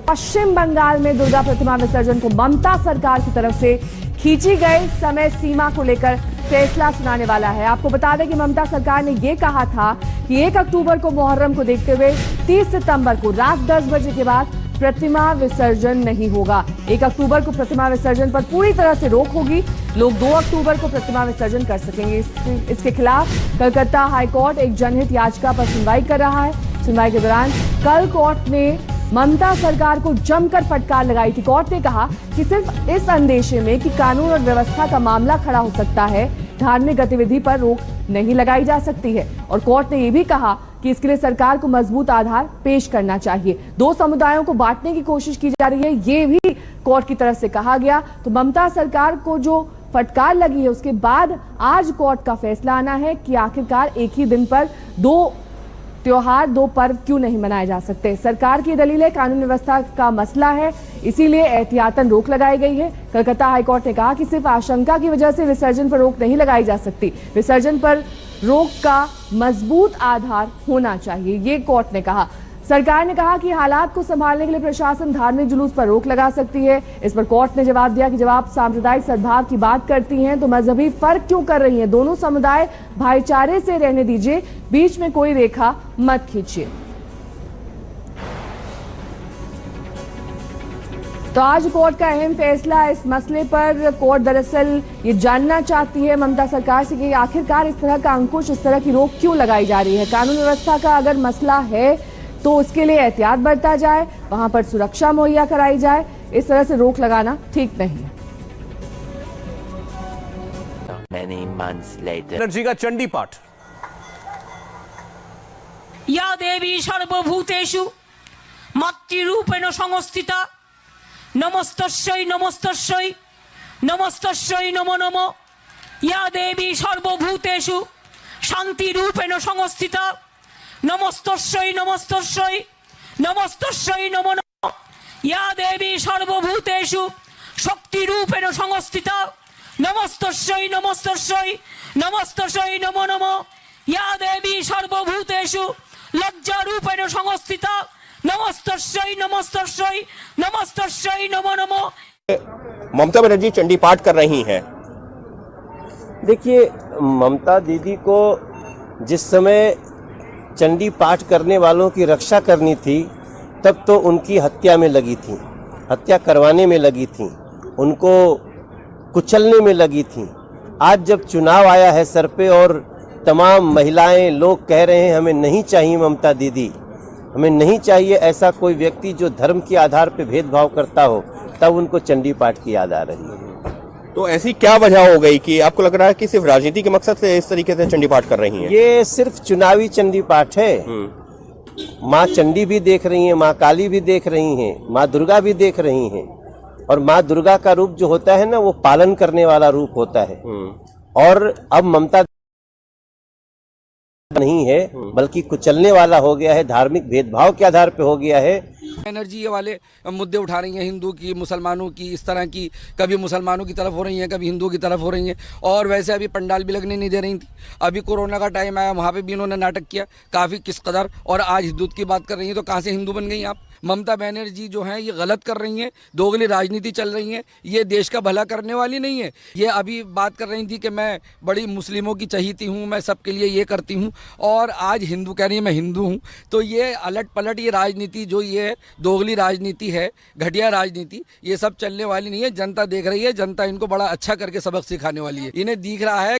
पश्चिम बंगाल में दुर्गा प्रतिमा विसर्जन को ममता सरकार की तरफ से खींची गई समय सीमा को लेकर फैसला सुनाने वाला है। आपको बता दें कि ममता सरकार ने यह कहा था कि 1 अक्टूबर को मुहर्रम को देखते हुए 30 सितंबर को रात 10 बजे के बाद प्रतिमा विसर्जन नहीं होगा। 1 अक्टूबर को प्रतिमा विसर्जन पर पूरी तरह से रोक होगी। लोग 2 अक्टूबर को प्रतिमा विसर्जन कर सकेंगे। इसके खिलाफ कलकत्ता हाईकोर्ट एक जनहित याचिका पर सुनवाई कर रहा है। सुनवाई के दौरान कल कोर्ट ने ममता सरकार को जमकर फटकार लगाई थी। कोर्ट ने कहा कि सिर्फ इस अंदेशे में कि कानून और व्यवस्था का मामला खड़ा हो सकता है, धार्मिक गतिविधि पर रोक नहीं लगाई जा सकती है। और कोर्ट ने यह भी कहा कि इसके लिए सरकार को मजबूत आधार पेश करना चाहिए। 2 समुदायों को बांटने की कोशिश की जा रही है, ये भी कोर्ट की तरफ से कहा गया। तो ममता सरकार को जो फटकार लगी है, उसके बाद आज कोर्ट का फैसला आना है कि आखिरकार एक ही दिन पर 2 त्योहार 2 पर्व क्यों नहीं मनाए जा सकते। सरकार की दलील है कानून व्यवस्था का मसला है, इसीलिए एहतियातन रोक लगाई गई है। कलकत्ता हाईकोर्ट ने कहा कि सिर्फ आशंका की वजह से विसर्जन पर रोक नहीं लगाई जा सकती, विसर्जन पर रोक का मजबूत आधार होना चाहिए, ये कोर्ट ने कहा। सरकार ने कहा कि हालात को संभालने के लिए प्रशासन धार्मिक जुलूस पर रोक लगा सकती है। इस पर कोर्ट ने जवाब दिया कि जब आप सांप्रदायिक सद्भाव की बात करती हैं तो मजहबी फर्क क्यों कर रही हैं। दोनों समुदाय भाईचारे से रहने दीजिए, बीच में कोई रेखा मत खींचिए। तो आज कोर्ट का अहम फैसला इस मसले पर। कोर्ट दरअसल ये जानना चाहती है ममता सरकार से कि आखिरकार इस तरह का अंकुश, इस तरह की रोक क्यों लगाई जा रही है। कानून व्यवस्था का अगर मसला है तो उसके लिए एहतियात बरता जाए, वहां पर सुरक्षा मुहैया कराई जाए, इस तरह से रोक लगाना ठीक नहीं है। एनर्जी का चंडी पाठ। या देवी सर्वभूतेषु मातृरूपेण संस्थिता नमस्तस्यै नमस्तस्यै नमस्तस्यै नमो नमो। या देवी सर्वभूतेषु शांतिरूपेण संस्थिता नमस्तस्यै नमस्तस्यै नमस्तस्यै नमो नमो। या देवी सर्वभूतेषु शक्तिरूपेण संस्थिता नमस्तस्यै नमस्तस्यै नमस्तस्यै नमो नमो। या देवी सर्वभूतेषु लज्जारूपेण संस्थिता नमस्तस्यै नमस्तस्यै नमस्तस्यै नमो नमो। ममता बनर्जी चंडी पाठ कर रही हैं। देखिए, ममता दीदी को जिस समय चंडी पाठ करने वालों की रक्षा करनी थी, तब तो उनकी हत्या में लगी थी, हत्या करवाने में लगी थी, उनको कुचलने में लगी थी। आज जब चुनाव आया है सर पे और तमाम महिलाएं, लोग कह रहे हैं हमें नहीं चाहिए ममता दीदी, हमें नहीं चाहिए ऐसा कोई व्यक्ति जो धर्म के आधार पे भेदभाव करता हो, तब उनको चंडी पाठ की याद आ रही है। तो ऐसी क्या वजह हो गई कि आपको लग रहा है कि सिर्फ राजनीति के मकसद से इस तरीके से चंडी पाठ कर रही हैं? ये सिर्फ चुनावी चंडी पाठ है। माँ चंडी भी देख रही हैं, माँ काली भी देख रही हैं, माँ दुर्गा भी देख रही हैं। और माँ दुर्गा का रूप जो होता है ना, वो पालन करने वाला रूप होता है। और अब ममता नहीं है, बल्कि कुचलने वाला हो गया है, धार्मिक भेदभाव के आधार पे हो गया है। एनर्जी ये वाले मुद्दे उठा रही हैं, हिंदू की, मुसलमानों की, इस तरह की, कभी मुसलमानों की तरफ हो रही हैं, कभी हिंदू की तरफ हो रही हैं। और वैसे अभी पंडाल भी लगने नहीं दे रही थी। अभी कोरोना का टाइम आया, वहाँ पे भी इन्होंने नाटक किया काफ़ी किस कदर। और आज हिंदू की बात कर रही हैं, तो कहाँ से हिंदू बन गई आप। ममता बनर्जी जो हैं ये गलत कर रही हैं, दोगली राजनीति चल रही है, ये देश का भला करने वाली नहीं है। ये अभी बात कर रही थी कि मैं बड़ी मुस्लिमों की चहीती हूँ, मैं सबके लिए ये करती हूँ, और आज हिंदू कह रही है मैं हिंदू हूँ। तो ये अलट पलट, ये राजनीति जो ये दोगली राजनीति है, घटिया राजनीति, ये सब चलने वाली नहीं है। जनता देख रही है, जनता इनको बड़ा अच्छा करके सबक सिखाने वाली है। इन्हें दिख रहा है